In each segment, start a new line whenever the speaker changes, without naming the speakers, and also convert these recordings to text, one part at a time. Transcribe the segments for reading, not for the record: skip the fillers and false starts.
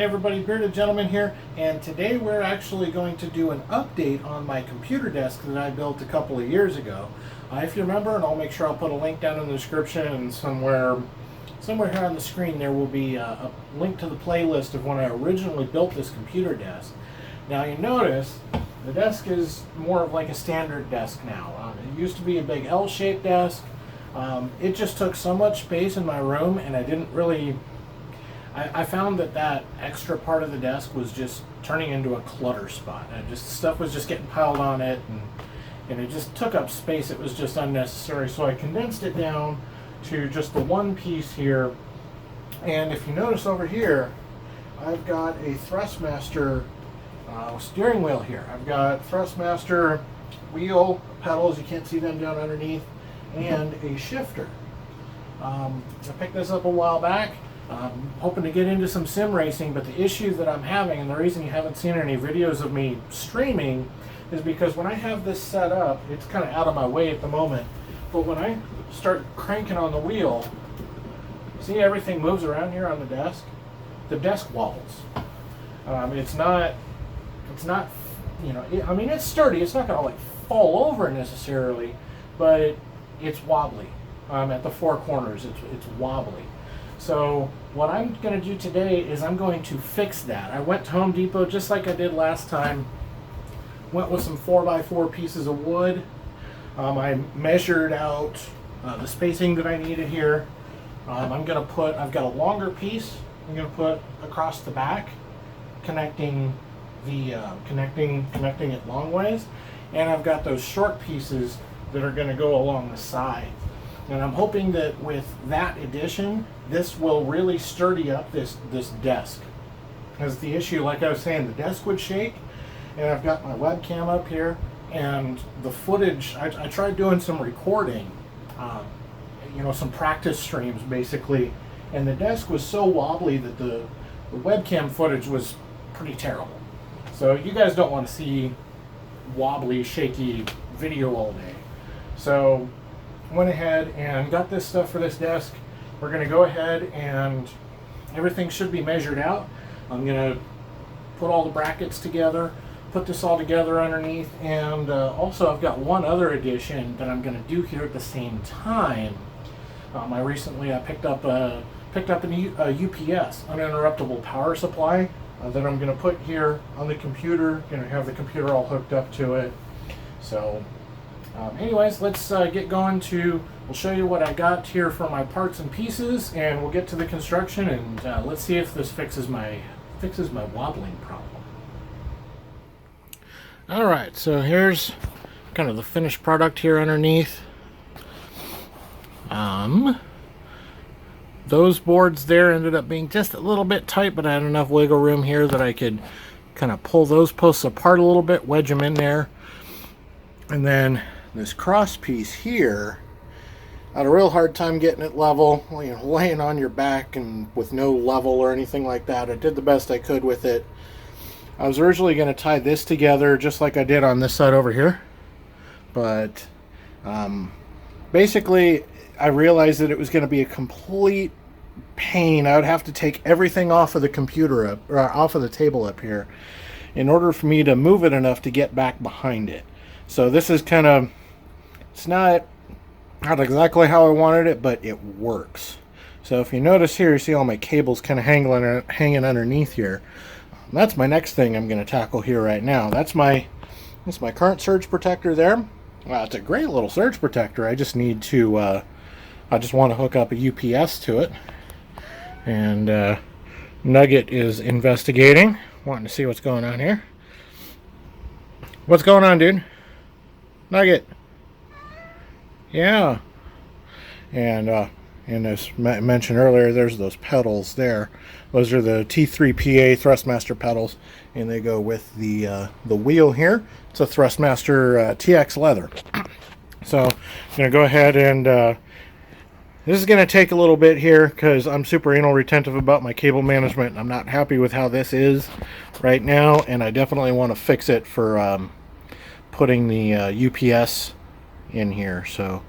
Hey everybody, Bearded Gentleman here, and today we're actually going to do an update on my computer desk that I built a couple of years ago. If you remember, and I'll make sure I'll put a link down in the description, and somewhere here on the screen there will be a link to the playlist of when I originally built this computer desk. Now you notice the desk is more of like a standard desk now. It used to be a big L-shaped desk. It just took so much space in my room, and I didn't really... I found that extra part of the desk was just turning into a clutter spot. Stuff was just getting piled on it, and it just took up space. It was just unnecessary. So I condensed it down to just the one piece here. And if you notice over here, I've got a Thrustmaster steering wheel here. I've got Thrustmaster wheel pedals. You can't see them down underneath, and a shifter. I picked this up a while back. Hoping to get into some sim racing, but the issue that I'm having, and the reason you haven't seen any videos of me streaming, is because when I have this set up, it's kind of out of my way at the moment, but when I start cranking on the wheel, see everything moves around here on the desk wobbles. It's not, I mean, it's sturdy, it's not going to like fall over necessarily, but it's wobbly. At the four corners, it's wobbly. So what I'm going to do today is I'm going to fix that. I went to Home Depot just like I did last time. Went with some 4x4 pieces of wood. I measured out the spacing that I needed here. I've got a longer piece I'm going to put across the back, connecting it long ways, and I've got those short pieces that are going to go along the side. And I'm hoping that with that addition, this will really sturdy up this desk. Because the issue, like I was saying, the desk would shake, and I've got my webcam up here, and the footage, I tried doing some recording, some practice streams basically, and the desk was so wobbly that the webcam footage was pretty terrible. So you guys don't want to see wobbly, shaky video all day. So went ahead and got this stuff for this desk. We're going to go ahead and everything should be measured out. I'm going to put all the brackets together, put this all together underneath, and also I've got one other addition that I'm going to do here at the same time. I picked up a UPS, uninterruptible power supply, that I'm going to put here on the computer. Going to have the computer all hooked up to it. So anyways, let's get going we'll show you what I got here for my parts and pieces, and we'll get to the construction, and let's see if this fixes my wobbling problem. Alright, so here's kind of the finished product here underneath. Those boards there ended up being just a little bit tight, but I had enough wiggle room here that I could kind of pull those posts apart a little bit, wedge them in there. And then this cross piece here, I had a real hard time getting it level, laying on your back and with no level or anything like that. I did the best I could with it. I was originally going to tie this together just like I did on this side over here, but basically I realized that it was going to be a complete pain. I would have to take everything off of the computer off of the table up here in order for me to move it enough to get back behind it. So this is kind of, it's not exactly how I wanted it, but it works. So if you notice here, you see all my cables kind of hanging underneath here. That's my next thing I'm going to tackle here right now. That's my current surge protector there. It's a great little surge protector. I just need to, I just want to hook up a UPS to it. And Nugget is investigating, wanting to see what's going on here. What's going on, dude? Nugget. Yeah. And as mentioned earlier, there's those pedals there. Those are the T3PA Thrustmaster pedals, and they go with the wheel here. It's a Thrustmaster TX leather. So I'm going to go ahead and this is going to take a little bit here because I'm super anal retentive about my cable management. I'm not happy with how this is right now, and I definitely want to fix it for putting the UPS in here. So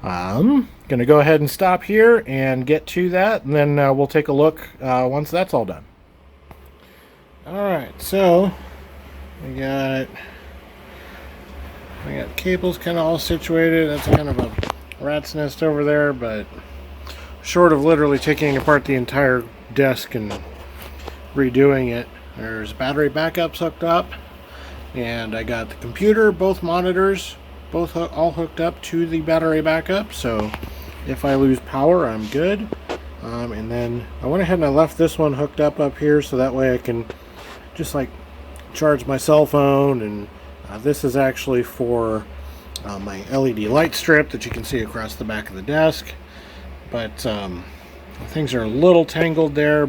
I'm going to go ahead and stop here and get to that, and then we'll take a look once that's all done. Alright, so we got cables kind of all situated. That's kind of a rat's nest over there, but short of literally taking apart the entire desk and redoing it, there's battery backups hooked up, and I got the computer, both monitors, all hooked up to the battery backup, so if I lose power, I'm good. And then I went ahead and I left this one hooked up here, so that way I can just like charge my cell phone. And this is actually for my LED light strip that you can see across the back of the desk. But things are a little tangled there,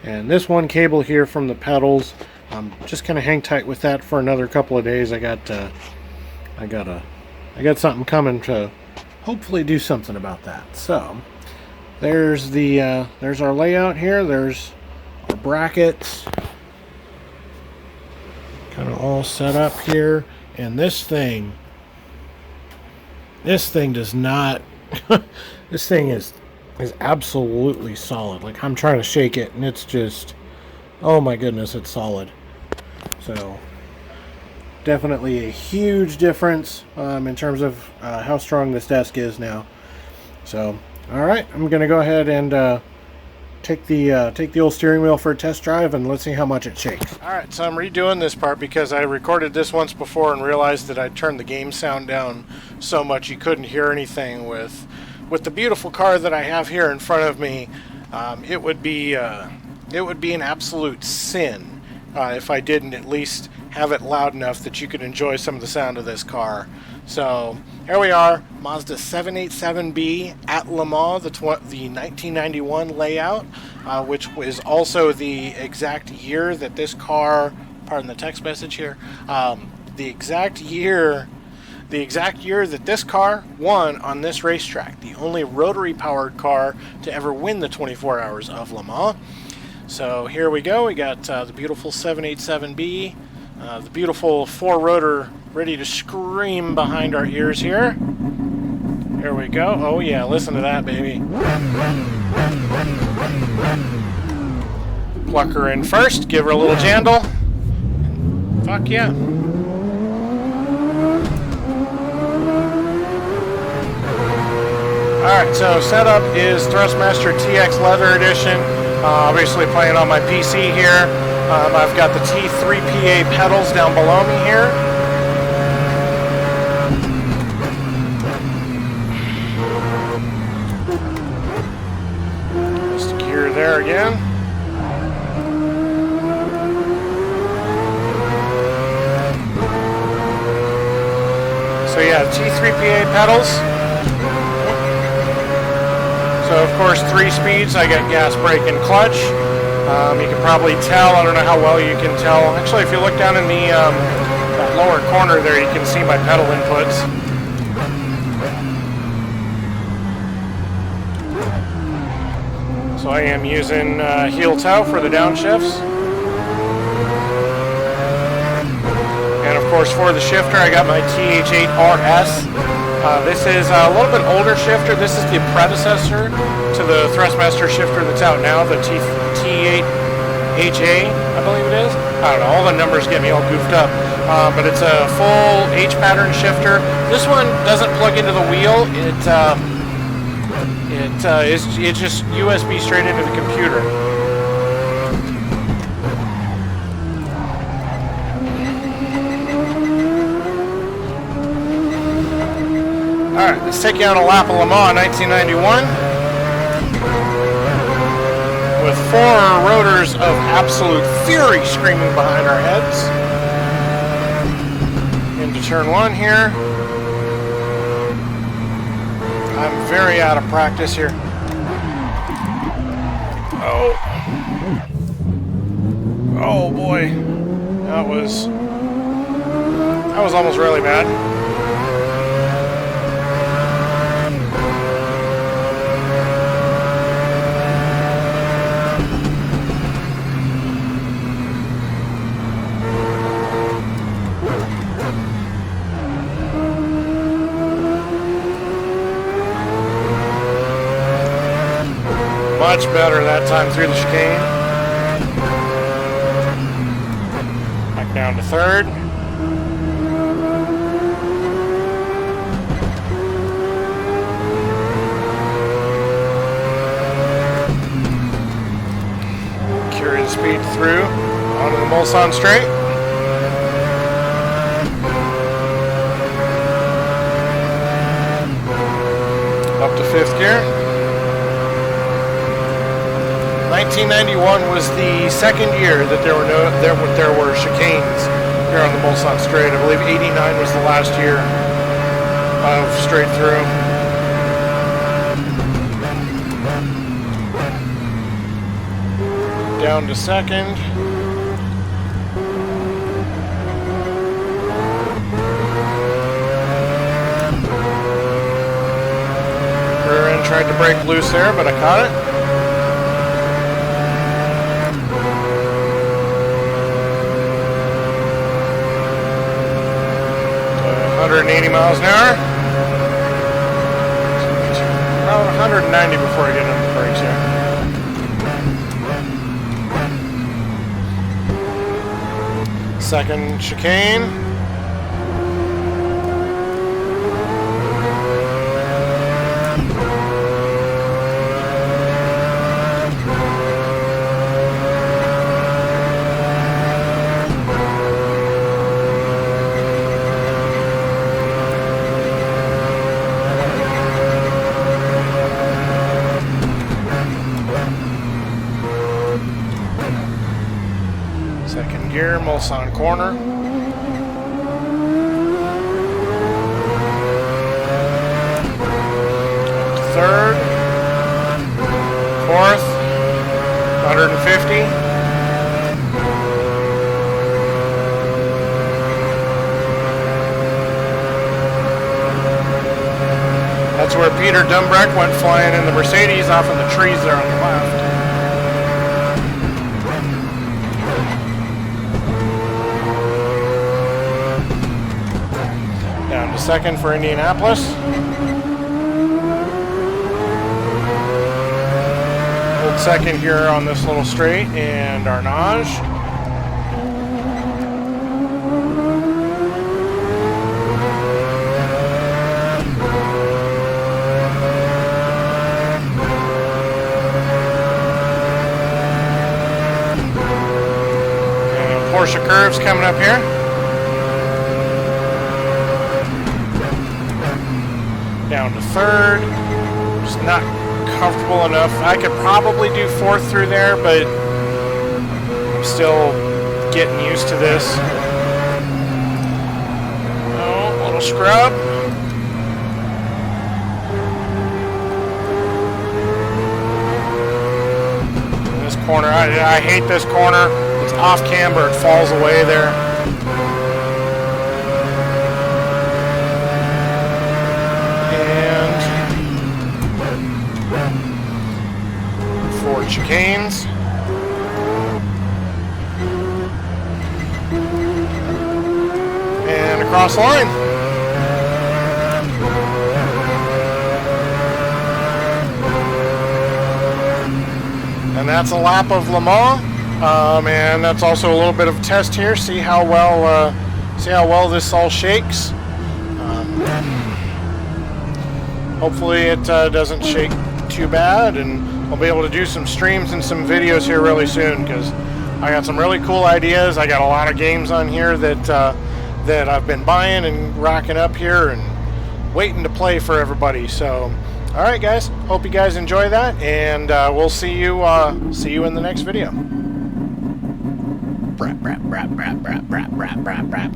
and this one cable here from the pedals, just kind of hang tight with that for another couple of days. I got something coming to hopefully do something about that. So there's our layout here. There's our brackets kind of all set up here, and this thing does not this thing is absolutely solid. Like, I'm trying to shake it and it's just, oh my goodness, it's solid. So definitely a huge difference in terms of how strong this desk is now. So alright, I'm gonna go ahead and take the old steering wheel for a test drive, and let's see how much it shakes. Alright, so I'm redoing this part because I recorded this once before and realized that I'd turned the game sound down so much you couldn't hear anything. With the beautiful car that I have here in front of me, it would be an absolute sin if I didn't at least have it loud enough that you could enjoy some of the sound of this car. So here we are, Mazda 787B at Le Mans, the 1991 layout, which was also the exact year that this car, pardon the text message here, the exact year that this car won on this racetrack, the only rotary powered car to ever win the 24 Hours of Le Mans. So here we go, we got the beautiful 787B, the beautiful 4-rotor ready to scream behind our ears here. Here we go. Oh yeah, listen to that, baby. Pluck her in first, give her a little jandle. Fuck yeah. Alright, so setup is Thrustmaster TX Leather Edition. Obviously playing on my PC here. I've got the T3PA pedals down below me here. Just gear there again. So yeah, T3PA pedals. So of course 3 speeds, I got gas, brake, and clutch. You can probably tell, I don't know how well you can tell. Actually, if you look down in the that lower corner there, you can see my pedal inputs. So I am using heel toe for the downshifts. And of course for the shifter, I got my TH8RS. This is a little bit older shifter. This is the predecessor to the Thrustmaster shifter that's out now, the T8HA, I believe it is. I don't know, all the numbers get me all goofed up. But it's a full H-pattern shifter. This one doesn't plug into the wheel. It's just USB straight into the computer. Alright, let's take you on a lap of Le Mans 1991 with 4 rotors of absolute fury screaming behind our heads. Into turn 1 here. I'm very out of practice here. Oh boy. That was almost really bad. Much better that time through the chicane. Down to third. Carrying speed through onto the Mulsanne straight. Up to fifth gear. 1991 was the second year that there were chicanes here on the Mulsanne straight. I believe 89 was the last year of straight through. Down to second. Rear end tried to break loose there, but I caught it. 180 miles an hour. Around 190 before I get on the brakes here. Second chicane. Second gear, Mulsanne corner. Third, fourth, 150. That's where Peter Dumbreck went flying in the Mercedes off in the trees there on the left. Down to second for Indianapolis. Hold second here on this little straight and Arnage. And Porsche curves coming up here. Down to third, just not comfortable enough. I could probably do fourth through there, but I'm still getting used to this. Oh, a little scrub. This corner, I hate this corner. It's off camber, it falls away there. Chicanes. And across the line. And that's a lap of Le Mans. And that's also a little bit of a test here. See how well this all shakes. Hopefully it doesn't shake too bad, and I'll be able to do some streams and some videos here really soon, because I got some really cool ideas. I got a lot of games on here that I've been buying and rocking up here and waiting to play for everybody. So, all right, guys. Hope you guys enjoy that, and we'll see you in the next video. Brap, brap, brap, brap, brap, brap, brap, brap, brap.